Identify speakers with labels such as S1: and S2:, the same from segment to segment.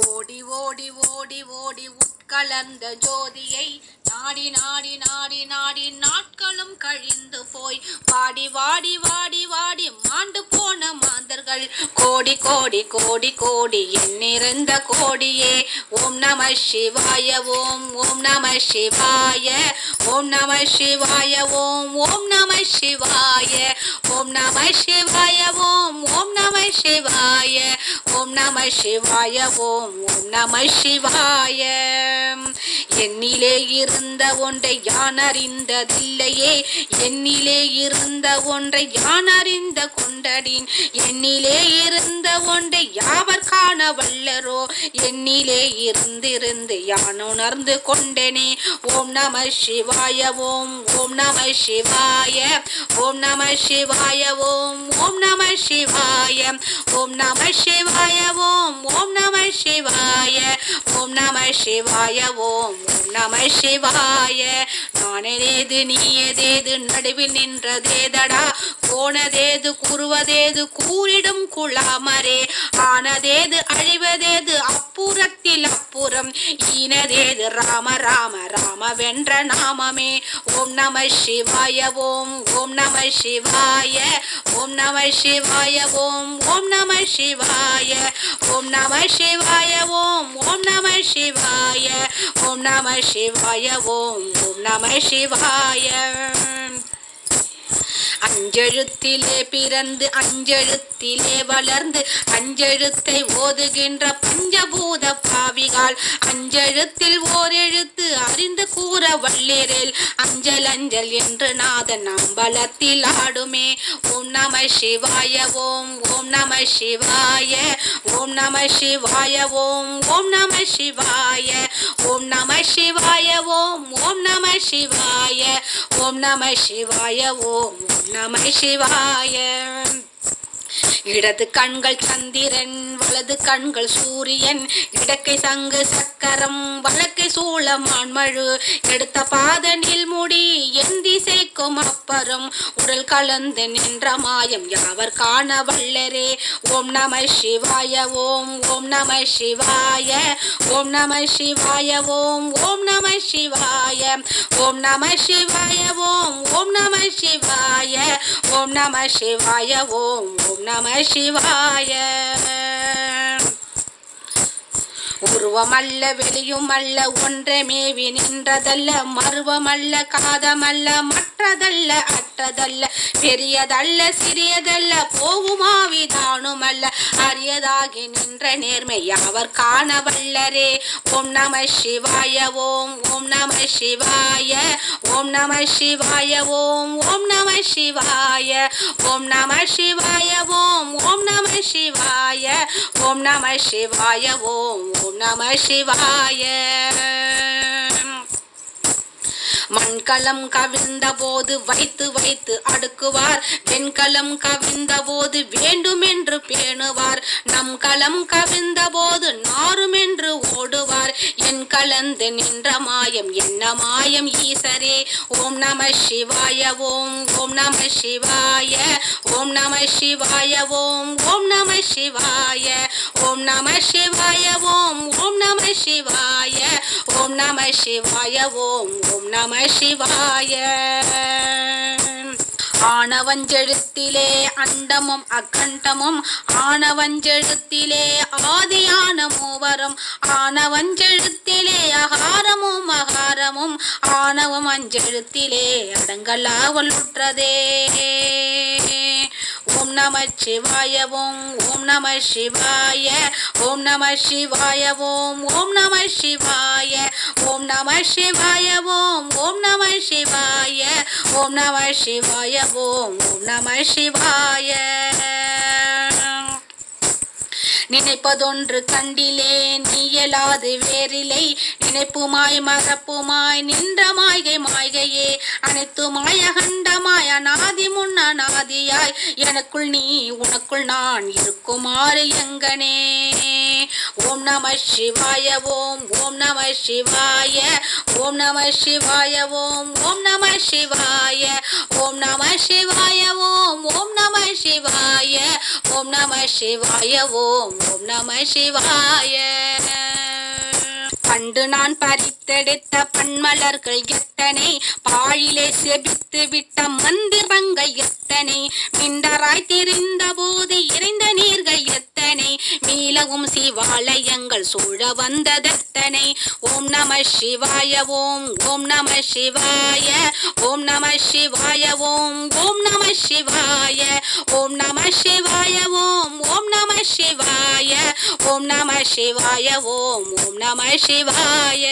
S1: ஓடி ஓடி ஓடி ஓடி உட்கலந்த ஜோதியை நாடி நாடி நாடி நாடி நாட்களும் கழிந்து போய் வாடி வாடி வாடி வாடி மாண்டு போன மாந்தர்கள் கோடி கோடி கோடி கோடி எண்ணிறந்த கோடியே. ஓம் நம சிவாய ஓம் ஓம் நம சிவாய ஓம் நம சிவாய ஓம் ஓம் நம சிவாய ஓம் நம சிவாய ஓம் ஓம் நம சிவாய ஓம் நம சிவாய ஓம் ஓம் நம சிவாய. என்னிலே இருந்த ஒன்றை யான் அறிந்ததில்லையே, என்னிலே இருந்த ஒன்றை யான் அறிந்த கொண்டடின், என்னிலே இருந்த ஒன்றை யாவர் காண வல்லரோ, என்னிலே இருந்திருந்து யான் உணர்ந்து கொண்டேனே. ஓம் நம சிவாய ஓம் ஓம் நம சிவாய ஓம் நம சிவாய ஓம் ஓம் நம சிவாய ஓம் நம சிவாய ஓம் ஓம் நம சிவாய ஓம் நம சிவாய ஓம் ஓம் நம சிவாய. நானேது நீயதேது நடுவில் நின்றதேதடா, போனதேது கூறுவதேது கூறிடும் குளாமரே, ஆனதேது அழிவதேது அப்புறத்தில் அப்புறம், ஈனதேது ராம ராம ராம வென்ற நாமமே. ஓம் நம சிவாய ஓம் ஓம் நம சிவாய ஓம் நம சிவாய ஓம் ஓம் நம சிவாய ஓம் நம சிவாய ஓம் ஓம் நம சிவாய ஓம் நம சிவாய ஓம் ஓம் நம சிவாய. அஞ்செழுத்திலே பிறந்து அஞ்செழுத்திலே வளர்ந்து அஞ்செழுத்தை ஓதுகின்ற பஞ்சபூத பாவிகால், அஞ்செழுத்தில் ஓர் எழுத்து அறிந்து கூற வல்லிரில், அஞ்சல் அஞ்சல் என்று நாதன் அம்பலத்தில் ஆடுமே. ஓம் நம சிவாய ஓம் ஓம் நம சிவாய ஓம் நம சிவாய ஓம் ஓம் நம சிவாய ஓம் நம சிவாய ஓம் ஓம் நம சிவாய ஓம் நம சிவாய ஓம் நம சிவாய. இடது கண்கள் சந்திரன் வலது கண்கள் சூரியன், இடக்கை சங்கு சக்கரம் வழக்கை சூளமான்மழு, எடுத்த பாதனில் முடி என் திசைக்கும் அப்புறம், உடல் கலந்து நின்ற மாயம் யாவர் காண வல்லரே. ஓம் நம சிவாய ஓம் ஓம் நம சிவாய ஓம் நம சிவாய ஓம் ஓம் நம சிவாய ஓம் நம சிவாய ஓம் ஓம் நம சிவாய ஓம் நம சிவாய ஓம் ஓம் நம சிவாய. உருவமல்ல வெளியுமல்ல ஒன்றே மேவி நின்றதல்ல, மருவமல்ல காதமல்ல மற்றதல்ல அற்றதல்ல, பெரியதல்ல சிறியதல்ல போகுமாவிதானுமல்ல, அரியதாகி நின்ற நேர்மை யாவர் காண வல்லரே. ஓம் நம சிவாய ஓம் ஓம் நம சிவாய ஓம் நம சிவாய ஓம் ஓம் நம சிவாய ஓம் நம சிவாய ஓம் ஓம் நம சிவாய ஓம் நம சிவாய ஓம் ஓம் நம சிவாய. மண்கலம் கவிழ்ந்த போது வைத்து வைத்து அடுக்குவார், வெண்கலம் கவிழ்ந்த போது வேண்டுமென்று பேணுவார், நம் களம் கவிழ்ந்த போது நாருமென்று ஓடுவார், என் கலந்து நின்ற மாயம் என்ன மாயம் ஈசரே. ஓம் நம சிவாய ஓம் ஓம் நம சிவாய ஓம் நம சிவாய ஓம் ஓம் நம சிவாய ஓம் நம சிவாய ஓம் ஓம் நம சிவாய ஓம் நம சிவாய ஓம் ஓம் நம சிவாய. ஆனவஞ்செழுத்திலே அண்டமும் அகண்டமும், ஆனவஞ்செழுத்திலே ஆதியான மூவரும், ஆனவஞ்செழுத்திலே அகாரமும் அகாரமும், ஆனவம் அஞ்செழுத்திலே அடங்கலாவல் உற்றதே. ஓம் நம சிவாய ஓம் ஓம் நம சிவாய ஓம் நம சிவாய ஓம் ஓம் நம சிவாய ஓம் நம சிவாய ஓம் ஓம் நம சிவாய ஓம் நம சிவாய ஓம் ஓம் நம சிவாய. நினைப்பதொன்று கண்டிலே நீயலாது வேறிலை, நினைப்புமாய் மறப்புமாய் நின்ற மாய்கை மாய்கையே, அனைத்துமாய் அகண்டமாய் அநாதி முன் அநாதியாய், எனக்குள் நீ உனக்குள் நான் இருக்குமாறு எங்கனே. ஓம் நம சிவாய ஓம் ஓம் நம சிவாய ஓம் நம சிவாய ஓம் ஓம் நம சிவாய ஓம் நம சிவாய ஓம் ஓம் நம சிவாய ஓம் நம சிவாய ஓம் ஓம் நம சிவாய. பண்டு நான் பறித்தெடுத்த பன்மலர்கள் எத்தனை, பாழிலே செபித்து விட்ட மந்திரங்கள் எத்தனை, மிண்டராய் தெரிந்த போது இறைந்த நீர்கள் எத்தனை, மீளவும் சிவாலயங்கள் சூழ வந்ததெத்தனை. ஓம் நம சிவாய ஓம் ஓம் நம சிவாய ஓம் நம சிவாய ஓம் ஓம் நம சிவாய ஓம் நம சிவாய ஓம் ஓம் நம சிவாய ஓம் நம சிவாய ஓம் ஓம் நம சிவாய.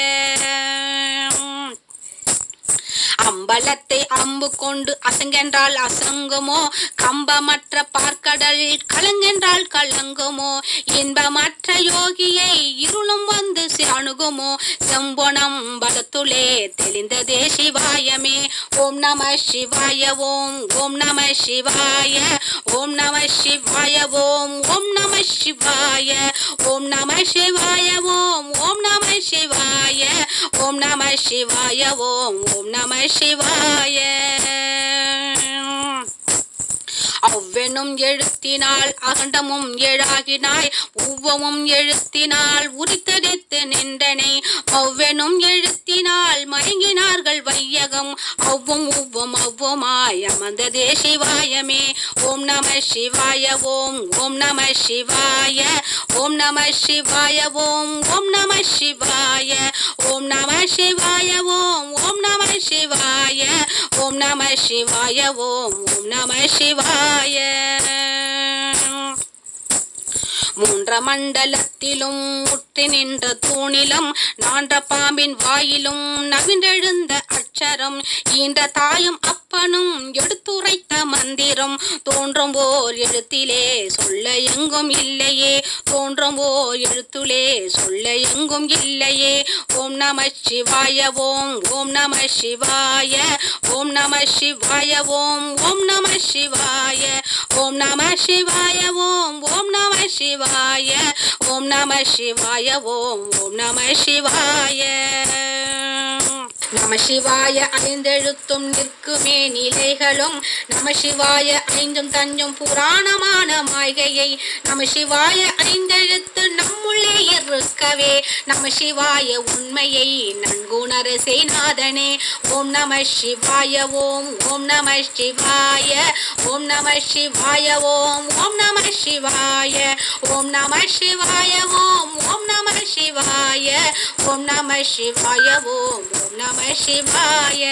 S1: அம்பலத்தை அம்பு கொண்டு அசங்கென்றால் அசங்குமோ, கம்பமற்ற பார்க்கடல் கலங்கென்றால் கலங்குமோ, இன்பமற்ற யோகியை இருளும் வந்து அணுகுமோ, செம்பொனம் பலத்துளே தெளிந்ததே சிவாயமே. ஓம் நம சிவாய ஓம் ஓம் நம சிவாய ஓம் நம சிவாய ஓம் ஓம் நம சிவாய ஓம் நம சிவாய ஓம் ஓம் நம சிவாய ஓம் நம சிவாய ஓம் ஓம் நம சிவாய. அவ்வெனும் எழுத்தினால் அகண்டமும் எழாகினாய், உவ்வமும் எழுத்தினால் உரித்தெடுத்து நின்றனை, அவ்வெனும் எழுத்தினால் மயங்கினார்கள் வையகம், அவ்வும் உவ்வும் அவ்வுமாய் அமர்ந்ததே சிவாயமே. ஓம் நம சிவாய ஓம் ஓம் நம சிவாய ஓம் நம சிவாய ஓம் ஓம் நம சிவாய ஓம் நம சிவாய ஓம் ஓம் நம சிவாய ஓம் நம சிவாய ஓம் ஓம் நம சிவாய. மூன்ற மண்டலத்திலும் முற்றி நின்ற தூணிலும் நான்ற பாம்பின் வாயிலும் நவின்றெழுந்த அச்சரம், ஈன்ற தாயும் அப்பனும் எடுத்துரைத்த மந்திரம், தோன்றும் ஓர் எழுத்திலே சொல்ல எங்கும் இல்லையே, தோன்றும் ஓர் எழுத்திலே சொல்ல எங்கும் இல்லையே. ஓம் நம சிவாய ஓம் ஓம் நம சிவாய ஓம் நம சிவாய ஓம் ஓம் நம சிவாய ஓம் நம சிவாய ஓம் ஓம் நம சிவாய ஓம் நம சிவாய ஓம் ஓம் நம சிவாய. நம சிவாய ஐந்தெழுத்தும் நிற்குமே நிலைகளும், நம சிவாய ஐந்தும் தஞ்சும் புராணமான மாய்கையை, நம சிவாய ஐந்தெழுத்து நம்முள்ளே இருக்கவே, நம சிவாய உண்மையை நன்குணர செய்நாதனே. ஓம் நம சிவாய ஓம் ஓம் நம சிவாய ஓம் நம சிவாய ஓம் ஓம் நம சிவாய ஓம் நம சிவாய ஓம் ஓம் நம சிவாய ஓம் நம சிவாய ஓம் ஓம் நம சிவாய.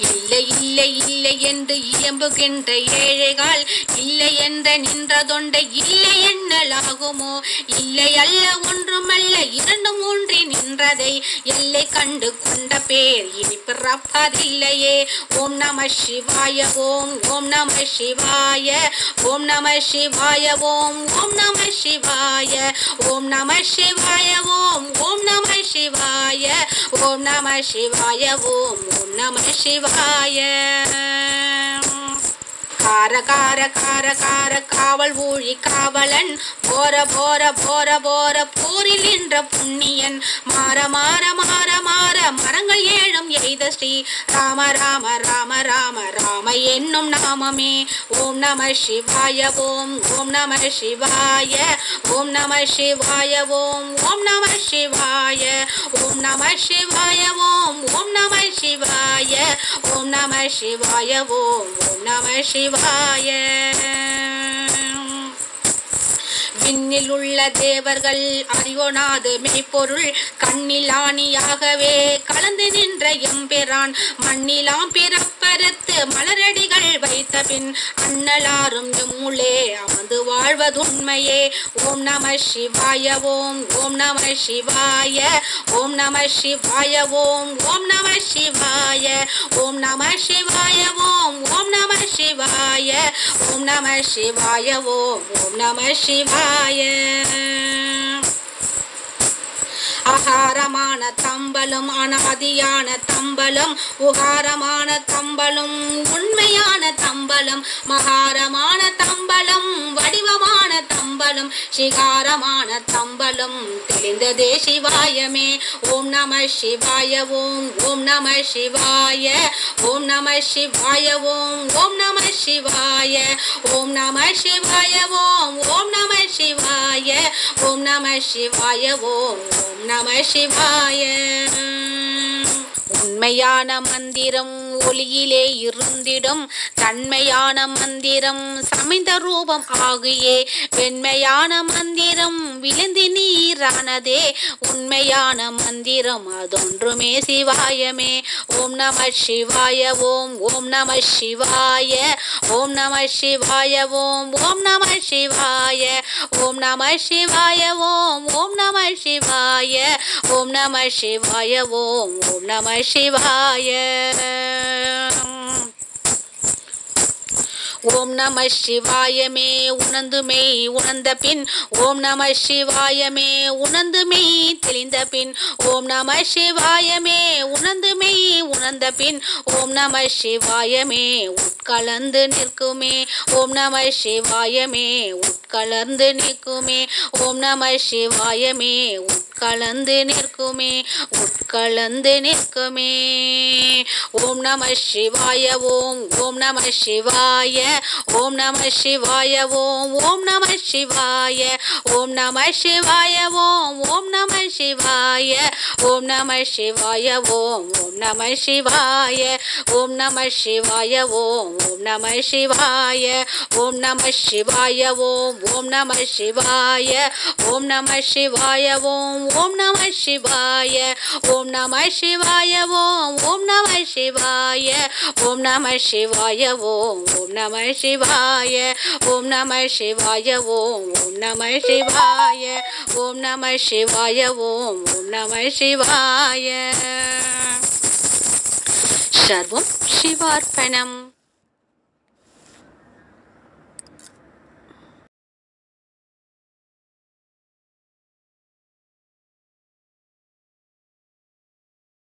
S1: இல்லை இல்லை இல்லை என்று இயம்புகின்ற ஏழைகள், இல்லை என்ற நின்ற தொண்டை இல்லை என்னலாகுமோ, இல்லை அல்ல ஒன்றுமல்ல இரண்டும் ஒன்றி நின்றதை எல்லை கண்டு கொண்ட பேர் இனி பிறப்பதில்லையே. ஓம் நம சிவாய ஓம் ஓம் நம சிவாய ஓம் நம சிவாய ஓம் ஓம் நம சிவாய ஓம் நம சிவாய ஓம் ஓம் நம சிவாய ஓம் நம சிவாய ஓம் ஓம் நம சிவாய. கார கார கார கார காவல் ஊழி காவலன், போர போர போர போர போரில் நின்ற புண்ணியன், மாற மாற மாற மாற மரங்கள் ஏழும் எய்த ஸ்ரீ ராம ராம ராம ராம ராம என்னும் நாமமே. ஓம் நம சிவாய ஓம் ஓம் நம சிவாய ஓம் நம சிவாய ஓம் ஓம் நம சிவாய ஓம் நம சிவாய ஓம் ஓம் நம சிவாய ஓம் நம சிவாய ஓம் ஓம் நம சிவாய. விண்ணில் உள்ள தேவர்கள் அறியோனாது மெய்ப்பொருள், கண்ணில் ஆணியாகவே கலந்து நின்ற எம்பெரான், மண்ணிலாம் பிறப்பறுத்து மலரடிகள் வைத்த பின் அண்ணலாரும் எம்முளே அமர்ந்து வாழ்வதுண்மையே. ஓம் நம சிவாய ஓம் ஓம் நம சிவாய ஓம் நம சிவாய ஓம் ஓம் நம சிவாய ஓம் நம சிவாய ஓம் ஓம் நம சிவாய ஓம் நம சிவாய ஓம் ஓம் நம சிவாய. ஆகாரமான தம்பலும் அனாதியான தம்பலும், உகாரமான தம்பலும் உண்மையான தம்பலும், மகாரமான தம்பலும் வடிவமான தம்பலும், தம்பலும் சிகாரமான தம்பலும் தெளிந்ததே சிவாயமே. ஓம் நம சிவாய ஓம் ஓம் நம சிவாய ஓம் நம சிவாய ஓம் ஓம் நம சிவாய ஓம் நம சிவாய ஓம் ஓம் நம சிவாய ஓம் நம சிவாய ஓம் ஓம் நம சிவாய. உண்மையான மந்திரம் ஒளியிலே இருந்திடும் தன்மையான மந்திரம் சமைந்த ரூபம் ஆகியே வெண்மையான மந்திரம் விழுந்து நீரானதே உண்மையான மந்திரம் அதொன்றுமே சிவாயமே. ஓம் நம சிவாய ஓம் ஓம் நம சிவாய ஓம் நம சிவாய ஓம் ஓம் நம சிவாய ஓம் நம சிவாய ஓம் ஓம் நம சிவாய ஓம் நம சிவாய ஓம் ஓம் நம சிவாய. ஓம் நம சிவாயமே உணர்ந்துமே உணர்ந்த பின் ஓம் நம சிவாயமே உணர்ந்துமே தெளிந்த பின் ஓம் நம சிவாயமே உணர்ந்துமே உணர்ந்த பின் ஓம் நம சிவாயமே உட்கலந்து நிற்குமே. ஓம் நம சிவாயமே உட்கலந்து நிற்குமே. ஓம் நம சிவாயமே உட்கலந்து நிற்குமே உட்கலந்து நிற்குமே. ஓம் நம சிவாய ஓம் ஓம் நம சிவாய ஓம் நம சிவாய ஓம் ஓம் நம சிவாய ஓம் நம சிவாய ஓம் ஓம் நம சிவாய ஓம் நம சிவாய ஓம் ஓம் நம சிவாய ஓம் நம சிவாய ஓம் ஓம் நம சிவாய ஓம் நம சிவாய ஓம் ஓம் நம சிவாய ஓம் நம சிவாய ஓம் ஓம் நம சிவாய ஓம் நம சிவாய ஓம் ஓம் நம சிவாய ஓம் நம சிவாய ஓம் ஓம் நம சிவாய ஓம் நம சிவாய ஓம் ஓம் நம சிவாய ஓம் நம சிவாய ஓம் ஓம் நம சிவாய. சர்வம் சிவார்ப்பணம்.